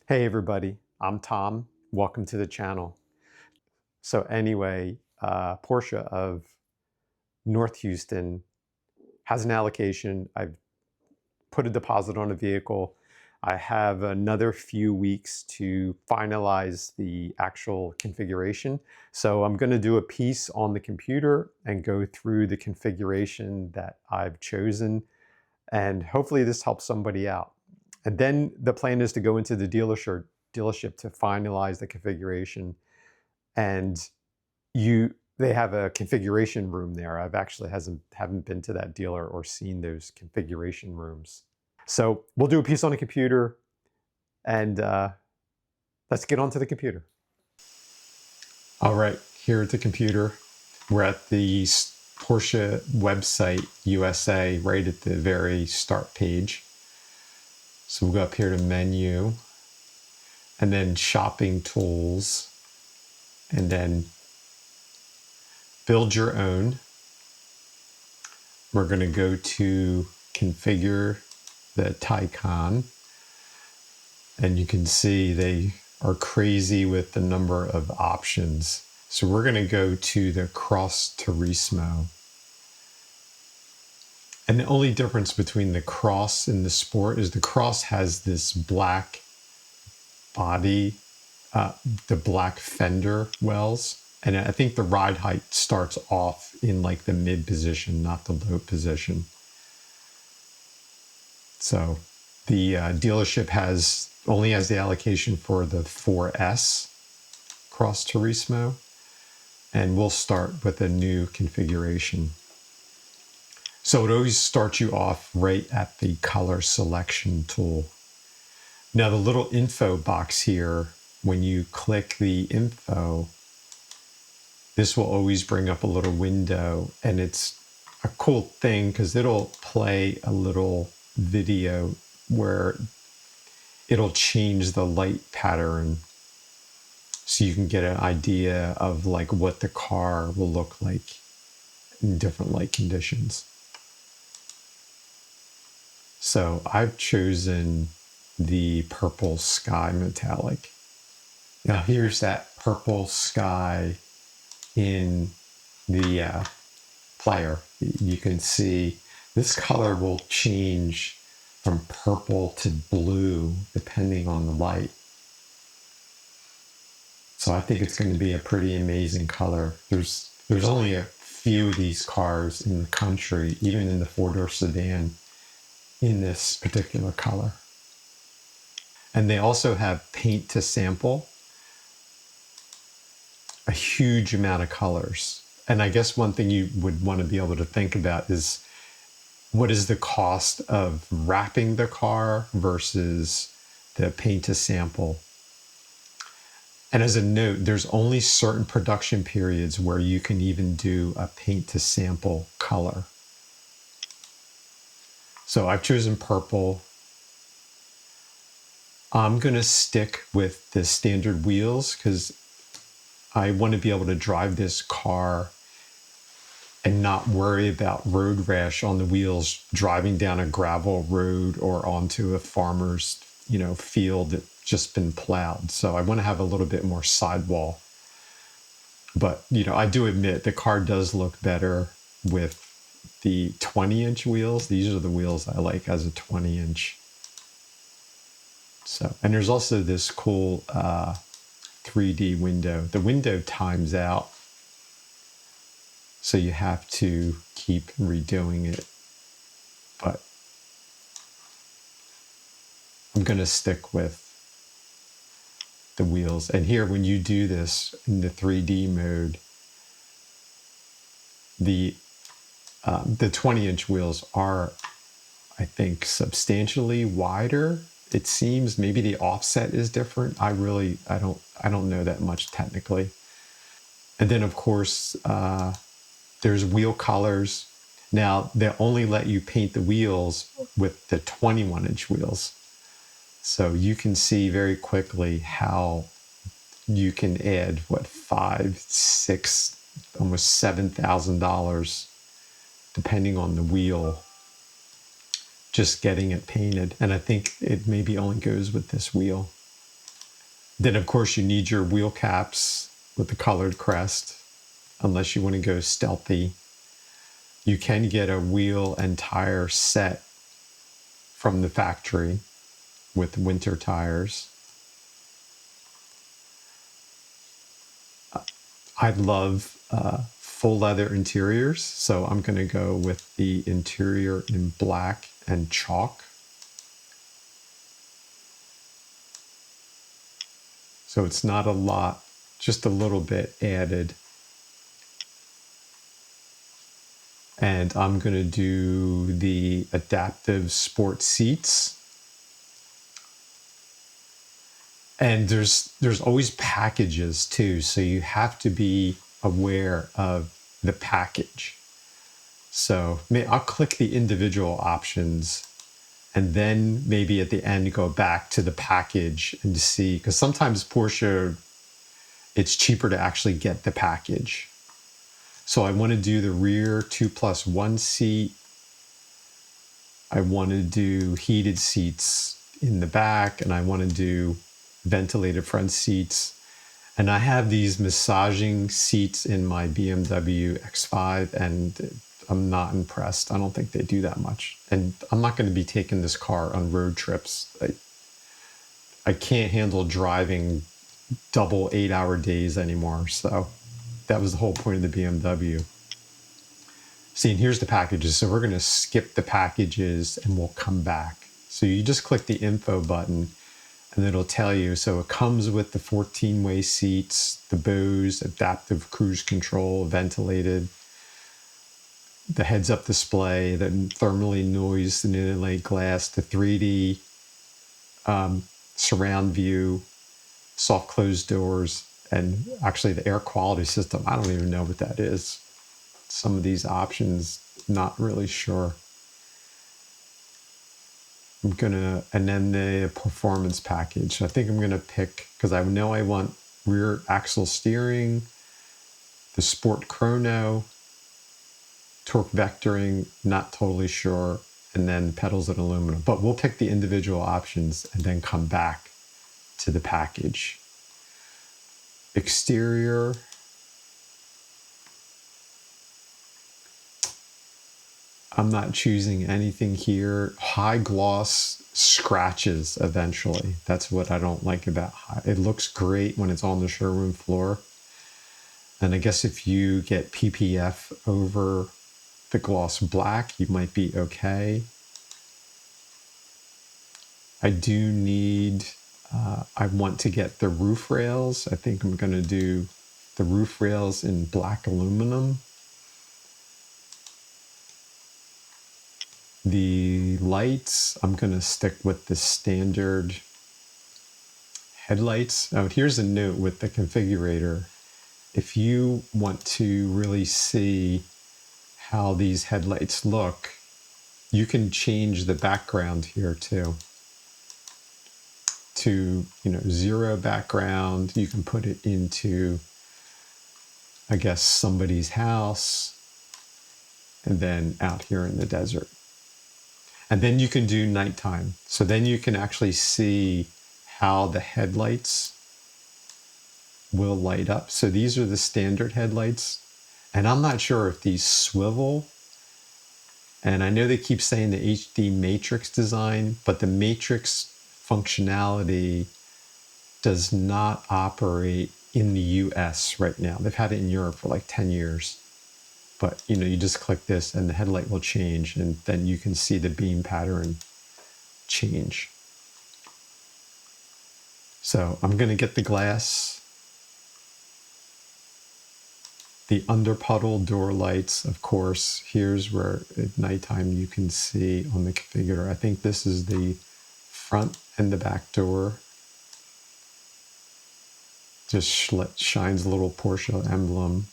Hey everybody, I'm Tom. Welcome to the channel. So anyway, Porsche of North Houston has an allocation. I've put a deposit on a vehicle. I have another few weeks to finalize the actual configuration. So I'm going to do a piece on the computer and go through the configuration that I've chosen. And hopefully this helps somebody out. And then the plan is to go into the dealership to finalize the configuration. And they have a configuration room there. I've actually haven't been to that dealer or seen those configuration rooms. So we'll do a piece on the computer, and let's get onto the computer. All right, here at the computer, we're at the Porsche website USA, right at the very start page. So we'll go up here to menu, and then shopping tools, and then build your own. We're going to go to configure the Taycan, and you can see they are crazy with the number of options. So we're going to go to the Cross Turismo. And the only difference between the Cross and the Sport is the Cross has this black body, the black fender wells. And I think the ride height starts off in like the mid position, not the low position. So the dealership only has the allocation for the 4S Cross Turismo, and we'll start with a new configuration. So it always starts you off right at the color selection tool. Now the little info box here, when you click the info, this will always bring up a little window, and it's a cool thing because it'll play a little video where it'll change the light pattern so you can get an idea of like what the car will look like in different light conditions. So I've chosen the purple sky metallic. Now here's that purple sky in the player. You can see this color will change from purple to blue depending on the light. So I think it's going to be a pretty amazing color. There's only a few of these cars in the country, even in the four-door sedan, in this particular color. And they also have paint to sample, a huge amount of colors. And I guess one thing you would want to be able to think about is what is the cost of wrapping the car versus the paint to sample. And as a note, there's only certain production periods where you can even do a paint to sample color. So I've chosen purple. I'm going to stick with the standard wheels because I want to be able to drive this car and not worry about road rash on the wheels driving down a gravel road or onto a farmer's, field that's just been plowed. So I want to have a little bit more sidewall. But, I do admit the car does look better with the 20-inch wheels. These are the wheels I like as a 20-inch. So, and there's also this cool 3D window. The window times out, so you have to keep redoing it. But I'm going to stick with the wheels. And here, when you do this in the 3D mode, the 20-inch wheels are, I think, substantially wider. It seems maybe the offset is different. I don't know that much technically. And then of course, there's wheel colors. Now they only let you paint the wheels with the 21-inch wheels. So you can see very quickly how you can add $5,000, $6,000, almost $7,000, depending on the wheel, just getting it painted. And I think it maybe only goes with this wheel. Then of course you need your wheel caps with the colored crest, unless you want to go stealthy. You can get a wheel and tire set from the factory with winter tires. I love full leather interiors, so I'm going to go with the interior in black and chalk. So it's not a lot, just a little bit added. And I'm going to do the adaptive sport seats. And there's always packages too, so you have to be aware of the package. So I'll click the individual options and then maybe at the end go back to the package and see, because sometimes Porsche, it's cheaper to actually get the package. So I want to do the rear 2+1 seat. I want to do heated seats in the back, and I want to do ventilated front seats. And I have these massaging seats in my BMW X5, and I'm not impressed. I don't think they do that much. And I'm not going to be taking this car on road trips. I can't handle driving double 8-hour days anymore. So that was the whole point of the BMW. See, and here's the packages. So we're going to skip the packages and we'll come back. So you just click the info button and it'll tell you. So it comes with the 14-way seats, the Bose adaptive cruise control, ventilated, the heads-up display, the thermally noise and inlay glass, the 3D surround view, soft closed doors, and actually the air quality system. I don't even know what that is. Some of these options, not really sure. And then the performance package. I think I'm gonna pick, because I know I want rear axle steering, the sport chrono, torque vectoring, not totally sure, and then pedals and aluminum. But we'll pick the individual options and then come back to the package. Exterior. I'm not choosing anything here. High gloss scratches eventually. That's what I don't like about high. It looks great when it's on the showroom floor. And I guess if you get PPF over the gloss black, you might be okay. I do need, I want to get the roof rails. I think I'm going to do the roof rails in black aluminum. The lights, I'm going to stick with the standard headlights. Oh, here's a note with the configurator. If you want to really see how these headlights look, you can change the background here too. To, zero background. You can put it into, I guess, somebody's house, and then out here in the desert. And then you can do nighttime. So then you can actually see how the headlights will light up. So these are the standard headlights. And I'm not sure if these swivel. And I know they keep saying the HD matrix design, but the matrix functionality does not operate in the US right now. They've had it in Europe for like 10 years. But you just click this and the headlight will change, and then you can see the beam pattern change. So I'm going to get the glass, the under puddle door lights, of course. Here's where at nighttime you can see on the configurator. I think this is the front and the back door. Just shines a little Porsche emblem.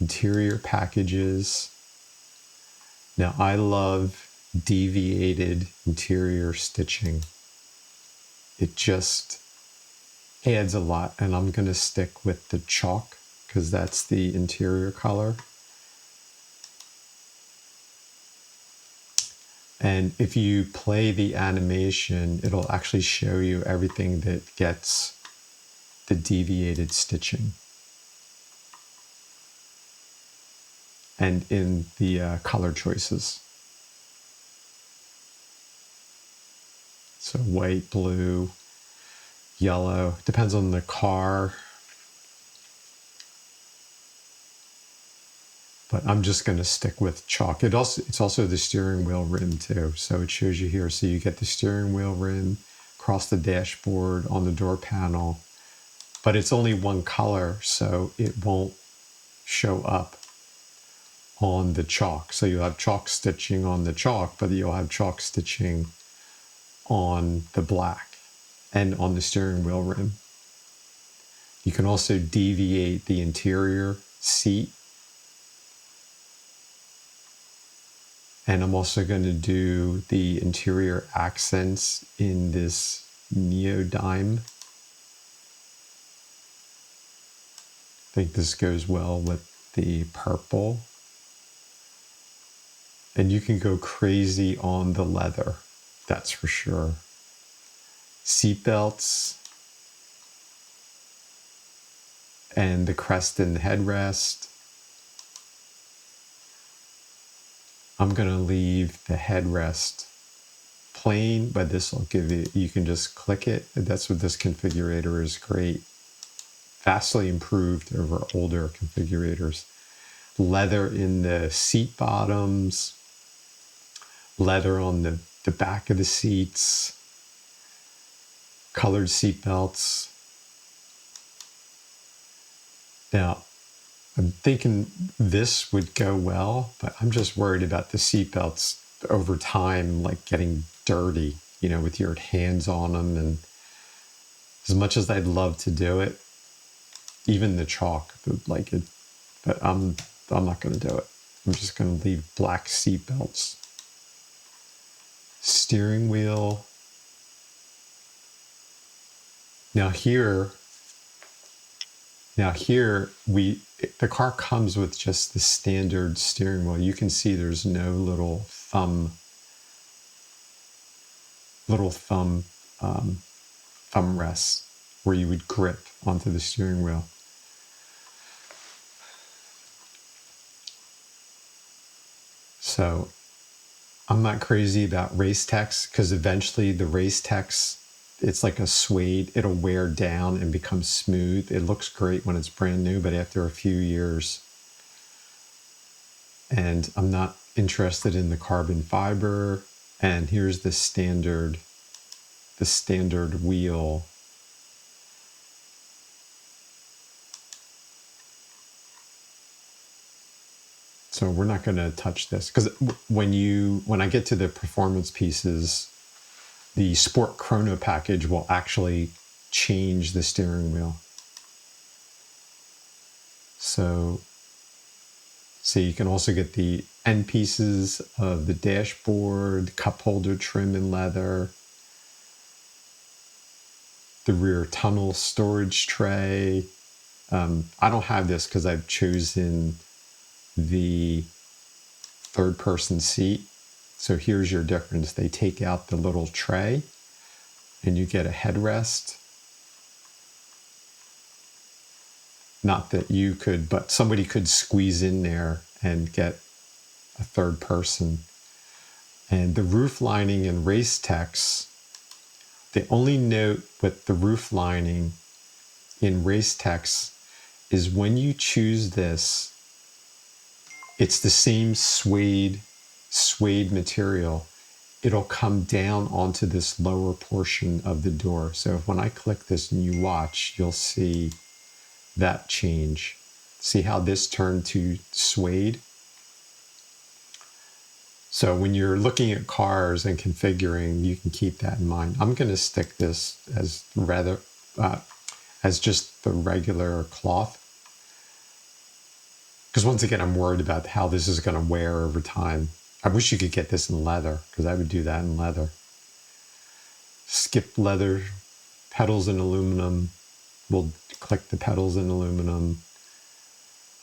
Interior packages. Now I love deviated interior stitching. It just adds a lot, and I'm going to stick with the chalk because that's the interior color. And if you play the animation, it'll actually show you everything that gets the deviated stitching. And in the color choices. So white, blue, yellow, depends on the car. But I'm just going to stick with chalk. It's also the steering wheel rim too. So it shows you here. So you get the steering wheel rim across the dashboard on the door panel, but it's only one color, so it won't show up on the chalk. So you'll have chalk stitching on the chalk, but you'll have chalk stitching on the black and on the steering wheel rim. You can also deviate the interior seat. And I'm also going to do the interior accents in this neodyme. I think this goes well with the purple. And you can go crazy on the leather, that's for sure. Seat belts and the crest and headrest. I'm going to leave the headrest plain, but this will give you can just click it. That's what this configurator is great. Vastly improved over older configurators. Leather in the seat bottoms, leather on the back of the seats, colored seat belts. Now, I'm thinking this would go well, but I'm just worried about the seat belts over time, like getting dirty, you know, with your hands on them. And as much as I'd love to do it, even the chalk would like it, but I'm not going to do it. I'm just going to leave black seat belts. Steering wheel. Now here, the car comes with just the standard steering wheel. You can see there's no little thumb rest where you would grip onto the steering wheel. So I'm not crazy about race text because eventually the race text, it's like a suede. It'll wear down and become smooth. It looks great when it's brand new, but after a few years, and I'm not interested in the carbon fiber. And here's the standard wheel. So we're not going to touch this because when I get to the performance pieces, the Sport Chrono package will actually change the steering wheel. So you can also get the end pieces of the dashboard, cup holder trim in leather, the rear tunnel storage tray. I don't have this because I've chosen the third person seat. So here's your difference. They take out the little tray and you get a headrest. Not that you could, but somebody could squeeze in there and get a third person. And the roof lining and race text, the only note with the roof lining in race text is when you choose this, it's the same suede material. It'll come down onto this lower portion of the door. So when I click this and you watch, you'll see that change. See how this turned to suede? So when you're looking at cars and configuring, you can keep that in mind. I'm going to stick this as just the regular cloth. Because once again, I'm worried about how this is going to wear over time. I wish you could get this in leather, because I would do that in leather. Skip leather, pedals in aluminum. We'll click the pedals in aluminum.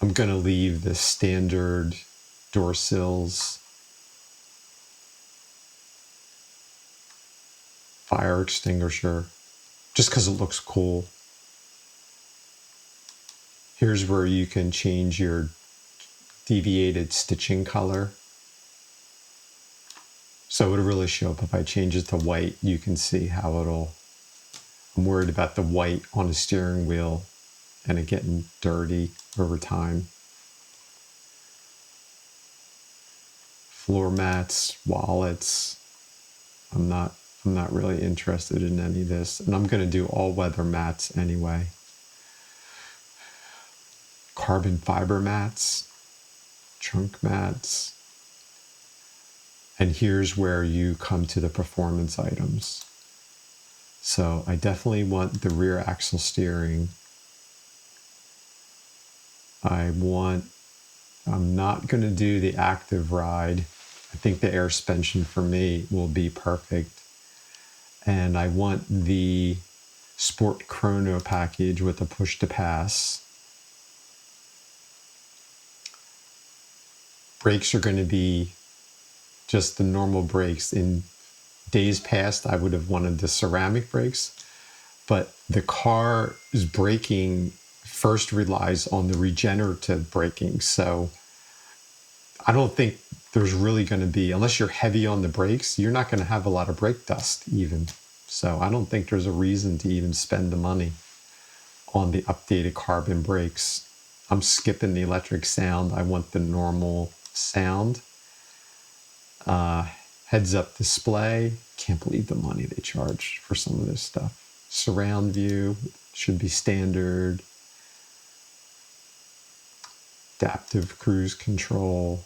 I'm going to leave the standard door sills. fire extinguisher, just because it looks cool. Here's where you can change your deviated stitching color. So it'll really show up if I change it to white. You can see how it'll, I'm worried about the white on the steering wheel and it getting dirty over time. Floor mats, wallets. I'm not really interested in any of this. And I'm going to do all weather mats anyway. Carbon fiber mats, trunk mats. And here's where you come to the performance items. So I definitely want the rear axle steering. I'm not going to do the active ride. I think the air suspension for me will be perfect. And I want the Sport Chrono package with the push to pass. Brakes are going to be just the normal brakes. In days past, I would have wanted the ceramic brakes, but the car's braking first relies on the regenerative braking. So I don't think there's really going to be, unless you're heavy on the brakes, you're not going to have a lot of brake dust even. So I don't think there's a reason to even spend the money on the updated carbon brakes. I'm skipping the electric sound. I want the normal sound. Heads up display. Can't believe the money they charge for some of this stuff. Surround view should be standard. Adaptive cruise control.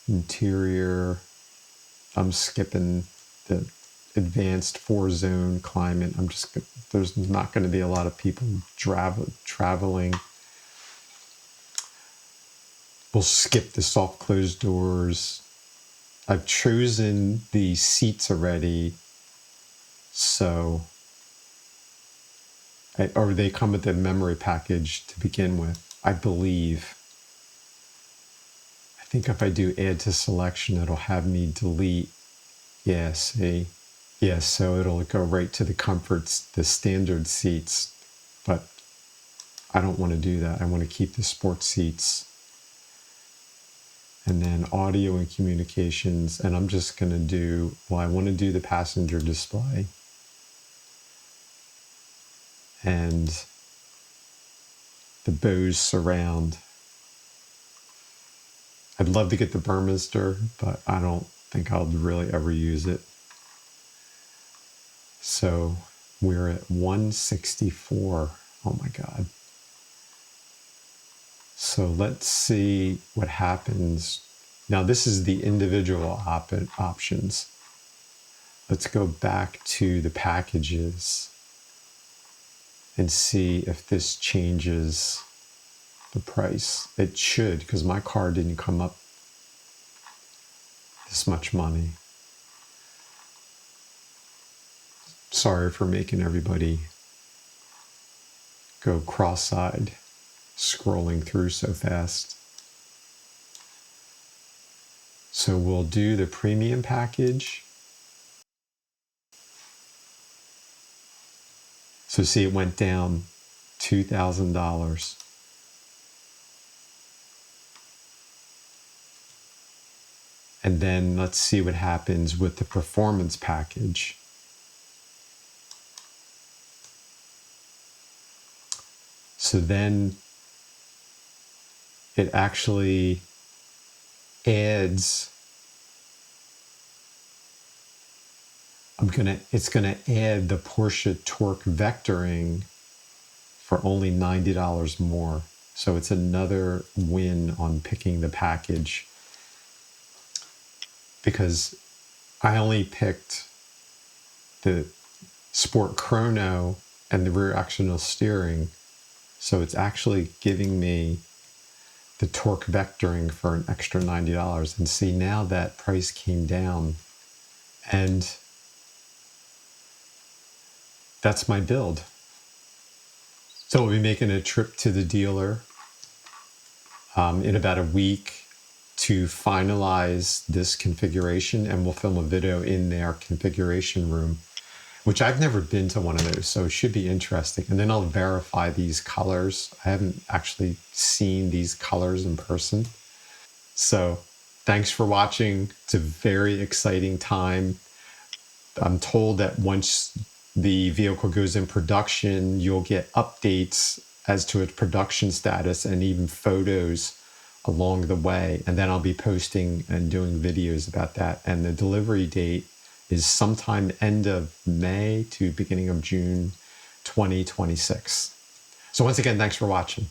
Interior. I'm skipping the advanced 4-zone climate. There's not going to be a lot of people traveling. We'll skip the soft closed doors. I've chosen the seats already. So, or they come with the memory package to begin with, I believe. I think if I do add to selection, it'll have me delete. Yeah, see. Yeah, so it'll go right to the comforts, the standard seats. But I don't want to do that. I want to keep the sport seats. And then audio and communications. And I'm just going to do, I want to do the passenger display. And the Bose surround. I'd love to get the Burmester, but I don't think I'll really ever use it. So we're at 164. Oh my God. So let's see what happens. Now this is the individual options. Let's go back to the packages and see if this changes the price. It should, because my car didn't come up this much money. Sorry for making everybody go cross-eyed, scrolling through so fast. So we'll do the premium package. So see, it went down $2,000. And then let's see what happens with the performance package. So then it actually adds, it's gonna add the Porsche torque vectoring for only $90 more. So it's another win on picking the package, because I only picked the Sport Chrono and the rear axle steering. So it's actually giving me the torque vectoring for an extra $90. And see, now that price came down, and that's my build. So we'll be making a trip to the dealer in about a week to finalize this configuration, and we'll film a video in their configuration room, which I've never been to one of those, so it should be interesting. And then I'll verify these colors. I haven't actually seen these colors in person. So thanks for watching. It's a very exciting time. I'm told that once the vehicle goes in production, you'll get updates as to its production status and even photos along the way. And then I'll be posting and doing videos about that. And the delivery date is sometime end of May to beginning of June 2026. So once again, thanks for watching.